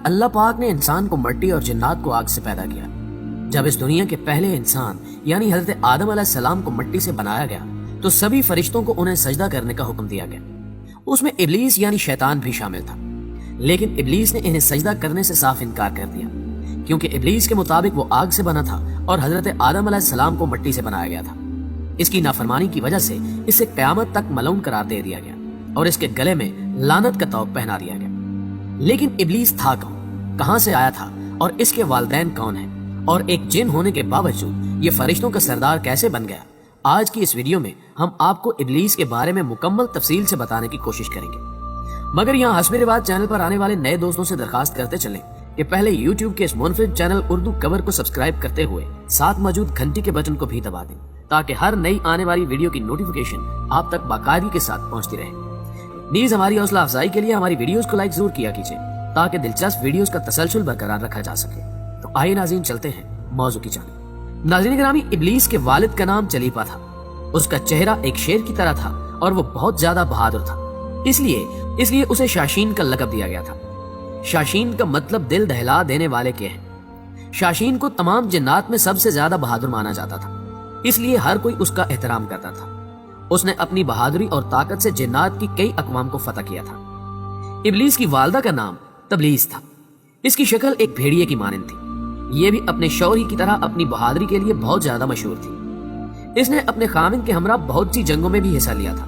اللہ پاک نے انسان کو مٹی اور جنات کو آگ سے پیدا کیا۔ جب اس دنیا کے پہلے انسان یعنی حضرت آدم علیہ السلام کو مٹی سے بنایا گیا تو سبھی فرشتوں کو انہیں سجدہ کرنے کا حکم دیا گیا۔ اس میں ابلیس یعنی شیطان بھی شامل تھا، لیکن ابلیس نے انہیں سجدہ کرنے سے صاف انکار کر دیا، کیونکہ ابلیس کے مطابق وہ آگ سے بنا تھا اور حضرت آدم علیہ السلام کو مٹی سے بنایا گیا تھا۔ اس کی نافرمانی کی وجہ سے اسے قیامت تک ملعون قرار دے دیا گیا اور اس کے گلے میں لعنت کا طوق پہنا دیا گیا۔ لیکن ابلیس تھا کون، کہاں سے آیا تھا اور اس کے والدین کون ہیں، اور ایک جن ہونے کے باوجود یہ فرشتوں کا سردار کیسے بن گیا؟ آج کی اس ویڈیو میں ہم آپ کو ابلیس کے بارے میں مکمل تفصیل سے بتانے کی کوشش کریں گے، مگر یہاں حسب رواج چینل پر آنے والے نئے دوستوں سے درخواست کرتے چلیں کہ پہلے یوٹیوب کے اس منفرد چینل اردو کور کو سبسکرائب کرتے ہوئے ساتھ موجود گھنٹی کے بٹن کو بھی دبا دیں تاکہ ہر نئی آنے والی ویڈیو کی نوٹیفیکیشن آپ تک باقاعدگی کے ساتھ پہنچتی رہے۔ نیز ہماری حوصلہ افزائی کے لیے ہماری ویڈیوز کو لائک ضرور کیا کیجیے تاکہ دلچسپ ویڈیوز کا تسلسل برقرار رکھا جا سکے۔ تو آئیے ناظرین چلتے ہیں موضوع کی جانب۔ ناظرین گرامی، ابلیس کے والد کا نام چلیپا تھا۔ اس کا چہرہ ایک شیر کی طرح تھا اور وہ بہت زیادہ بہادر تھا، اس لیے اسے شاشین کا لقب دیا گیا تھا۔ شاشین کا مطلب دل دہلا دینے والے کے ہیں۔ شاشین کو تمام جنات میں سب سے زیادہ بہادر مانا جاتا تھا، اس لیے ہر کوئی اس کا احترام کرتا تھا۔ اس نے اپنی بہادری اور طاقت سے جنات کی کئی اقوام کو فتح کیا تھا۔ ابلیس کی والدہ کا نام تبلیس تھا۔ اس کی شکل ایک بھیڑیے کی مانند تھی۔ یہ بھی اپنے شوہر ہی کی طرح اپنی بہادری کے لیے بہت زیادہ مشہور تھی۔ اس نے اپنے خاوند کے ہمراہ بہت سی جنگوں میں بھی حصہ لیا تھا۔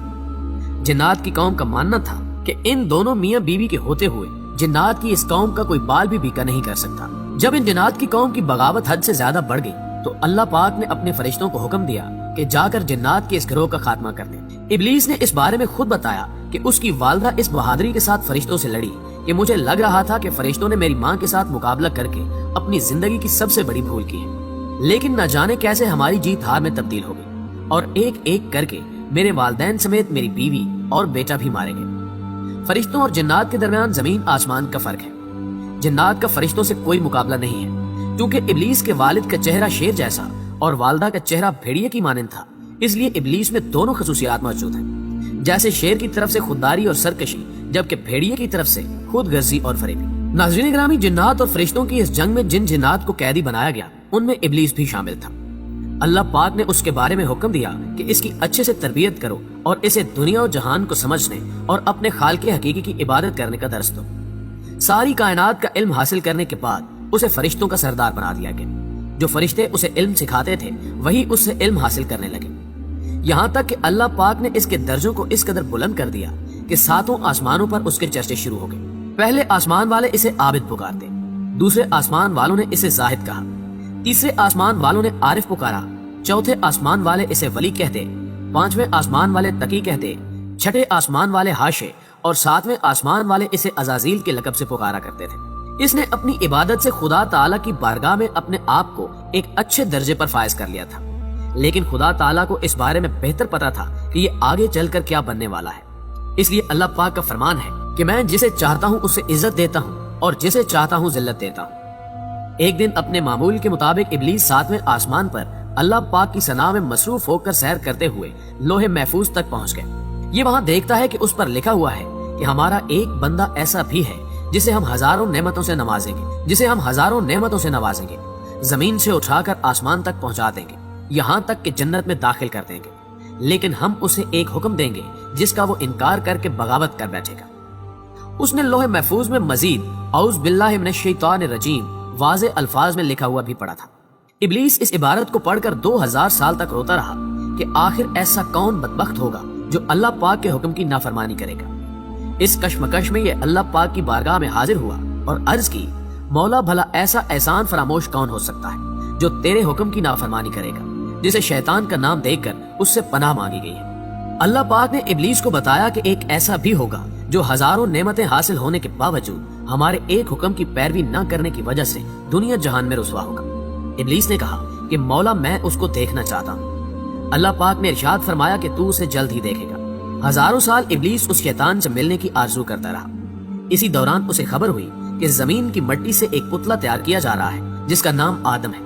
جنات کی قوم کا ماننا تھا کہ ان دونوں میاں بیوی کے ہوتے ہوئے جنات کی اس قوم کا کوئی بال بھی بیکا نہیں کر سکتا۔ جب ان جنات کی قوم کی بغاوت حد سے زیادہ بڑھ گئی تو اللہ پاک نے اپنے فرشتوں کو حکم دیا کہ جا کر جنات کے اس گروہ کا خاتمہ کر دیں۔ ابلیس نے اس بارے میں خود بتایا کہ اس کی والدہ اس بہادری کے ساتھ فرشتوں سے لڑی کہ مجھے لگ رہا تھا کہ فرشتوں نے میری ماں کے ساتھ مقابلہ کر کے اپنی زندگی کی سب سے بڑی بھول کی ہے، لیکن نہ جانے کیسے ہماری جیت ہار میں تبدیل ہو گئی اور ایک ایک کر کے میرے والدین سمیت میری بیوی اور بیٹا بھی مارے گئے۔ فرشتوں اور جنات کے درمیان زمین آسمان کا فرق ہے۔ جنات کا فرشتوں سے کوئی مقابلہ نہیں ہے، کیونکہ ابلیس کے والد کا چہرہ شیر جیسا اور والدہ کا چہرہ بھیڑیے کی مانند تھا، اس لیے ابلیس میں دونوں خصوصیات موجود ہیں، جیسے شیر کی طرف سے خودداری اور سرکشی، جبکہ بھیڑیے کی طرف سے خود غرضی اور فریبی۔ ناظرین گرامی، جنات اور فرشتوں کی اس جنگ میں جن جنات کو قیدی بنایا گیا ان میں ابلیس بھی شامل تھا۔ اللہ پاک نے اس کے بارے میں حکم دیا کہ اس کی اچھے سے تربیت کرو اور اسے دنیا و جہان کو سمجھنے اور اپنے خالق حقیقی کی عبادت کرنے کا درس دو۔ ساری کائنات کا علم حاصل کرنے کے بعد اسے فرشتوں کا سردار بنا دیا گیا۔ جو فرشتے اسے علم سکھاتے تھے وہی اس سے علم حاصل کرنے لگے، یہاں تک کہ اللہ پاک نے اس کے درجوں کو اس قدر بلند کر دیا کہ ساتوں آسمانوں پر اس کے چرچے شروع ہو گئے۔ پہلے آسمان والے اسے عابد پکارتے، دوسرے آسمان والوں نے اسے زاہد کہا، تیسرے آسمان والوں نے عارف پکارا، چوتھے آسمان والے اسے ولی کہتے، پانچویں آسمان والے تقی کہتے، چھٹے آسمان والے حاشے اور ساتویں آسمان والے اسے عزازیل کے لقب سے پکارا کرتے تھے۔ اس نے اپنی عبادت سے خدا تعالیٰ کی بارگاہ میں اپنے آپ کو ایک اچھے درجے پر فائز کر لیا تھا، لیکن خدا تعالیٰ کو اس بارے میں بہتر پتا تھا کہ یہ آگے چل کر کیا بننے والا ہے، اس لیے اللہ پاک کا فرمان ہے کہ میں جسے چاہتا ہوں اسے عزت دیتا ہوں اور جسے چاہتا ہوں ذلت دیتا ہوں۔ ایک دن اپنے معمول کے مطابق ابلیس ساتویں آسمان پر اللہ پاک کی ثنا میں مصروف ہو کر سیر کرتے ہوئے لوح محفوظ تک پہنچ گئے۔ یہ وہاں دیکھتا ہے کہ اس پر لکھا ہوا ہے کہ ہمارا ایک بندہ ایسا بھی ہے جسے ہم ہزاروں نعمتوں سے نوازیں گے، زمین سے اٹھا کر آسمان تک پہنچا دیں گے، یہاں تک کہ جنت میں داخل کر دیں گے، لیکن ہم اسے ایک حکم دیں گے جس کا وہ انکار کر کے بغاوت کر بیٹھے گا۔ اس نے لوح محفوظ میں مزید اعوذ باللہ من الشیطان الرجیم واضح الفاظ میں لکھا ہوا بھی پڑھا تھا۔ ابلیس اس عبارت کو پڑھ کر 2000 سال تک روتا رہا کہ آخر ایسا کون بدبخت ہوگا جو اللہ پاک کے حکم کی نافرمانی کرے گا۔ اس کشمکش میں یہ اللہ پاک کی بارگاہ میں حاضر ہوا اور عرض کی، مولا بھلا ایسا احسان فراموش کون ہو سکتا ہے جو تیرے حکم کی نافرمانی کرے گا، جسے شیطان کا نام دے کر اس سے پناہ مانگی گئی ہے۔ اللہ پاک نے ابلیس کو بتایا کہ ایک ایسا بھی ہوگا جو ہزاروں نعمتیں حاصل ہونے کے باوجود ہمارے ایک حکم کی پیروی نہ کرنے کی وجہ سے دنیا جہان میں رسوا ہوگا۔ ابلیس نے کہا کہ مولا میں اس کو دیکھنا چاہتا ہوں۔ اللہ پاک نے ارشاد فرمایا کہ تو اسے جلد ہی دیکھے گا۔ ہزاروں سال ابلیس اس شیطان سے ملنے کی آرزو کرتا رہا۔ اسی دوران اسے خبر ہوئی کہ زمین کی مٹی سے ایک پتلا تیار کیا جا رہا ہے جس کا نام آدم ہے۔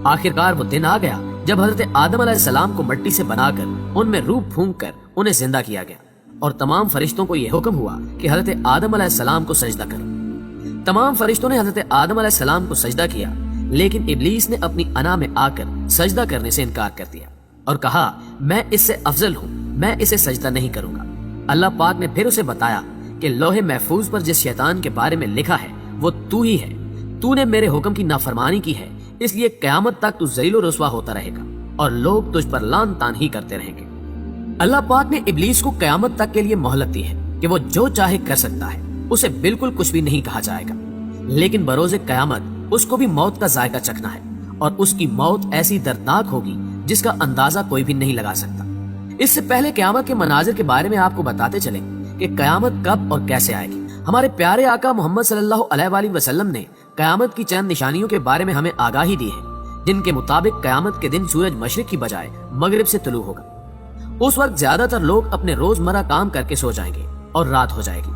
آخرکار وہ دن آ گیا جب حضرت آدم علیہ السلام کو مٹی سے بنا کر ان میں روح پھونک کر انہیں زندہ کیا گیا اور تمام فرشتوں کو یہ حکم ہوا کہ حضرت آدم علیہ السلام کو سجدہ کرو۔ تمام فرشتوں نے حضرت آدم علیہ السلام کو سجدہ کیا، لیکن ابلیس نے اپنی انا میں آ کر سجدہ کرنے سے انکار کر دیا اور کہا میں اس سے افضل ہوں، میں اسے سجدہ نہیں کروں گا۔ اللہ پاک نے پھر اسے بتایا کہ لوح محفوظ پر جس شیطان کے بارے میں لکھا ہے وہ تو ہی ہے، تو نے میرے حکم کی نافرمانی کی ہے، اس لیے قیامت تک تو ذلیل و رسوا ہوتا رہے گا اور لوگ تجھ پر لعن طعن ہی کرتے رہیں گے۔ اللہ پاک نے ابلیس کو قیامت تک کے لیے مہلت دی ہے کہ وہ جو چاہے کر سکتا ہے، اسے بالکل کچھ بھی نہیں کہا جائے گا، لیکن بروز قیامت اس کو بھی موت کا ذائقہ چکھنا ہے اور اس کی موت ایسی دردناک ہوگی جس کا اندازہ کوئی بھی نہیں لگا سکتا۔ اس سے پہلے قیامت کے مناظر کے بارے میں آپ کو بتاتے چلیں کہ قیامت کب اور کیسے آئے گی۔ ہمارے پیارے آقا محمد صلی اللہ علیہ وآلہ وسلم نے قیامت کی چند نشانیوں کے بارے میں ہمیں آگاہی دی ہے، جن کے مطابق قیامت کے دن سورج مشرق کی بجائے مغرب سے طلوع ہوگا۔ اس وقت زیادہ تر لوگ اپنے روزمرہ کام کر کے سو جائیں گے اور رات ہو جائے گی۔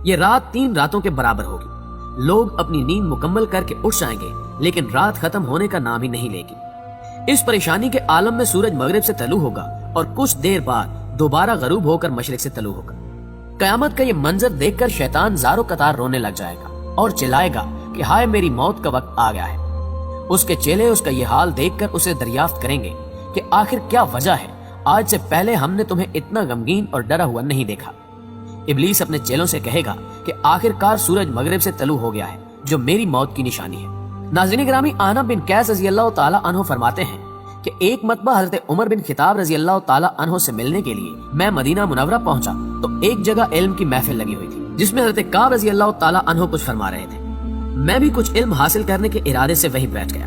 یہ رات 3 راتوں کے برابر ہوگی۔ لوگ اپنی نیند مکمل کر کے اٹھ جائیں گے، لیکن رات ختم ہونے کا نام ہی نہیں لے گی۔ اس پریشانی کے عالم میں سورج مغرب سے طلوع ہوگا اور کچھ دیر بعد دوبارہ غروب ہو کر مشرق سے طلوع ہوگا۔ قیامت کا یہ منظر دیکھ کر شیطان زاروں قطار رونے لگ جائے گا اور چلائے گا کہ ہائے میری موت کا وقت آ گیا ہے۔ اس کے چیلے اس کا یہ حال دیکھ کر اسے دریافت کریں گے کہ آخر کیا وجہ ہے، آج سے پہلے ہم نے تمہیں اتنا غمگین اور ڈرا ہوا نہیں دیکھا۔ ابلیس اپنے چیلوں سے کہے گا کہ آخر کار سورج مغرب سے طلوع ہو گیا ہے، جو میری موت کی نشانی ہے۔ ناظرین گرامی، آنا بن قیس رضی اللہ تعالی عنہ فرماتے ہیں کہ ایک مرتبہ حضرت عمر بن خطاب رضی اللہ تعالی عنہ سے ملنے کے لیے میں مدینہ منورہ پہنچا تو ایک جگہ علم کی محفل لگی ہوئی تھی، جس میں حضرت کعب رضی اللہ تعالی عنہ کچھ فرما رہے تھے۔ میں بھی کچھ علم حاصل کرنے کے ارادے سے وہیں بیٹھ گیا۔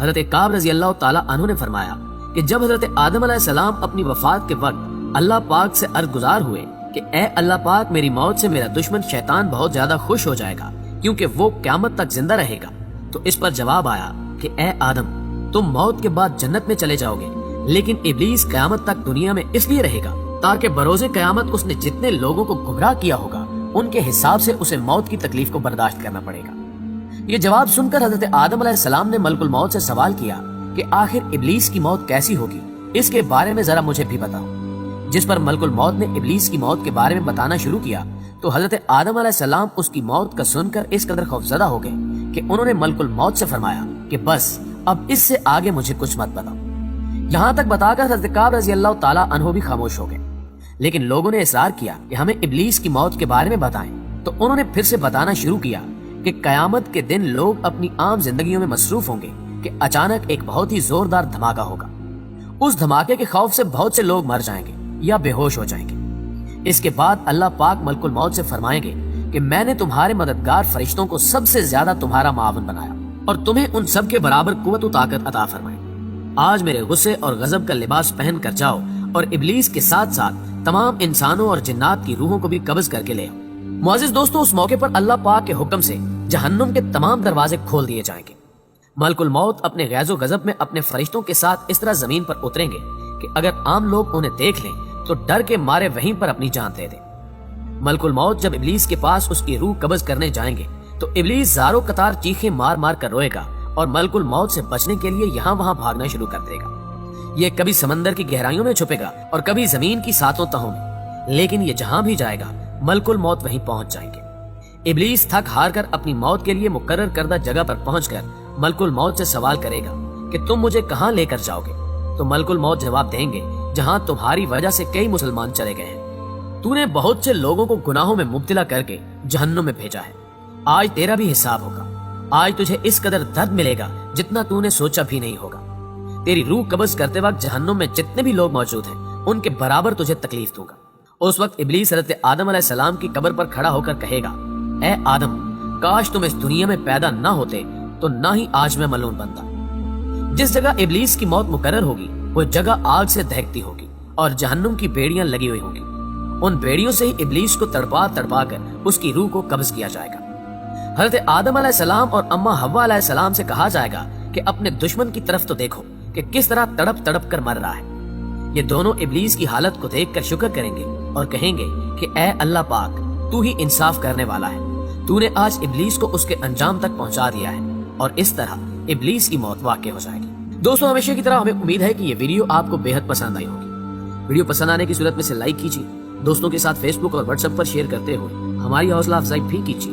حضرت کعب رضی اللہ تعالی عنہ نے فرمایا کہ جب حضرت آدم علیہ السلام اپنی وفات کے وقت اللہ پاک سے عرض گزار ہوئے کہ اے اللہ پاک، میری موت سے میرا دشمن شیطان بہت زیادہ خوش ہو جائے گا کیونکہ وہ قیامت تک زندہ رہے گا، تو اس پر جواب آیا کہ اے آدم، تم موت کے بعد جنت میں چلے جاؤ گے، لیکن ابلیس قیامت تک دنیا میں اس لیے رہے گا تاکہ بروز قیامت اس نے جتنے لوگوں کو گمراہ کیا ہوگا ان کے حساب سے اسے موت کی تکلیف کو برداشت کرنا پڑے گا۔ یہ جواب سن کر حضرت آدم علیہ السلام نے ملک الموت سے سوال کیا کہ آخر ابلیس کی موت کیسی ہوگی، اس کے بارے میں ذرا مجھے بھی بتاؤ۔ جس پر ملک الموت نے ابلیس کی موت کے بارے میں بتانا شروع کیا تو حضرت آدم علیہ السلام اس کی موت کا سن کر اس قدر خوفزدہ ہو گئے کہ انہوں نے ملک الموت سے فرمایا کہ بس اب اس سے آگے مجھے کچھ مت بتاؤ۔ یہاں تک بتا کر حضرت کعب رضی اللہ تعالی عنہ بھی خاموش ہو گئے، لیکن لوگوں نے اصرار کیا کہ ہمیں ابلیس کی موت کے بارے میں بتائیں، تو انہوں نے پھر سے بتانا شروع کیا کہ قیامت کے دن لوگ اپنی عام زندگیوں میں مصروف ہوں گے کہ اچانک ایک بہت ہی زوردار دھماکہ ہوگا۔ اس دھماکے کے خوف سے بہت سے لوگ مر جائیں گے یا بے ہوش ہو جائیں گے۔ اس کے بعد اللہ پاک ملک الموت سے فرمائیں گے کہ میں نے تمہارے مددگار فرشتوں کو سب سے زیادہ تمہارا معاون بنایا اور تمہیں ان سب کے برابر قوت و طاقت عطا فرمائی۔ آج میرے غصے اور غضب کا لباس پہن کر جاؤ اور ابلیس کے ساتھ ساتھ تمام انسانوں اور جنات کی روحوں کو بھی قبض کر کے لے آؤ۔ معزز دوستو، اس موقع پر اللہ پاک کے حکم سے جہنم کے تمام دروازے کھول دیے جائیں گے۔ ملک الموت اپنے غیظ و غضب میں اپنے فرشتوں کے ساتھ اس طرح زمین پر اتریں گے کہ اگر عام لوگ انہیں دیکھ لیں تو ڈر کے مارے وہیں پر اپنی جان دے دیں۔ ملک الموت جب ابلیس کے پاس اس کی روح قبض کرنے جائیں گے تو ابلیس زاروں قطار چیخیں مار مار کر روئے گا اور ملک الموت سے بچنے کے لیے یہاں وہاں بھاگنا شروع کر دے گا۔ یہ کبھی سمندر کی گہرائیوں میں چھپے گا اور کبھی زمین کی ساتوں تہوں میں، لیکن یہ جہاں بھی جائے گا ملک الموت وہیں پہنچ جائیں گے۔ ابلیس تھک ہار کر اپنی موت کے لیے مقرر کردہ جگہ پر پہنچ کر ملک الموت سے سوال کرے گا کہ تم مجھے کہاں لے کر جاؤ گے؟ تو ملک الموت جواب دیں گے جہاں تمہاری وجہ سے کئی مسلمان چلے گئے ہیں، تو نے بہت سے لوگوں کو گناہوں میں مبتلا کر کے جہنم میں بھیجا ہے، آج تیرا بھی حساب ہوگا۔ آج تجھے اس قدر درد ملے گا جتنا تو نے سوچا بھی نہیں ہوگا۔ تیری روح قبض کرتے وقت جہنم میں جتنے بھی لوگ موجود ہیں ان کے برابر تجھے تکلیف دوں گا۔ اس وقت ابلیس حضرت آدم علیہ السلام کی قبر پر کھڑا ہو کر کہے گا، اے آدم، کاش تم اس دنیا میں پیدا نہ ہوتے تو نہ ہی آج میں ملعون بنتا۔ جس جگہ ابلیس کی موت مقرر ہوگی وہ جگہ آگ سے دہکتی ہوگی اور جہنم کی بیڑیاں لگی ہوئی ہوں گی۔ ان بیڑیوں سے ہی ابلیس کو تڑپا تڑپا کر اس کی روح کو قبض کیا جائے گا۔ حضرت آدم علیہ السلام اور اماں حوا علیہ السلام سے کہا جائے گا کہ اپنے دشمن کی طرف تو دیکھو کہ کس طرح تڑپ تڑپ کر مر رہا ہے۔ یہ دونوں ابلیس کی حالت کو دیکھ کر شکر کریں گے اور کہیں گے کہ اے اللہ پاک، تو ہی انصاف کرنے والا ہے، تو نے آج ابلیس کو اس کے انجام تک پہنچا دیا ہے، اور اس طرح ابلیس کی موت واقع ہو جائے گی۔ دوستوں، ہمیشہ کی طرح ہمیں امید ہے کہ یہ ویڈیو آپ کو بے حد پسند آئی ہوگی۔ ویڈیو پسند آنے کی صورت میں سے لائک کیجیے، دوستوں کے ساتھ فیس بک اور واٹس ایپ پر شیئر کرتے ہوئے ہماری حوصلہ افزائی بھی کیجیے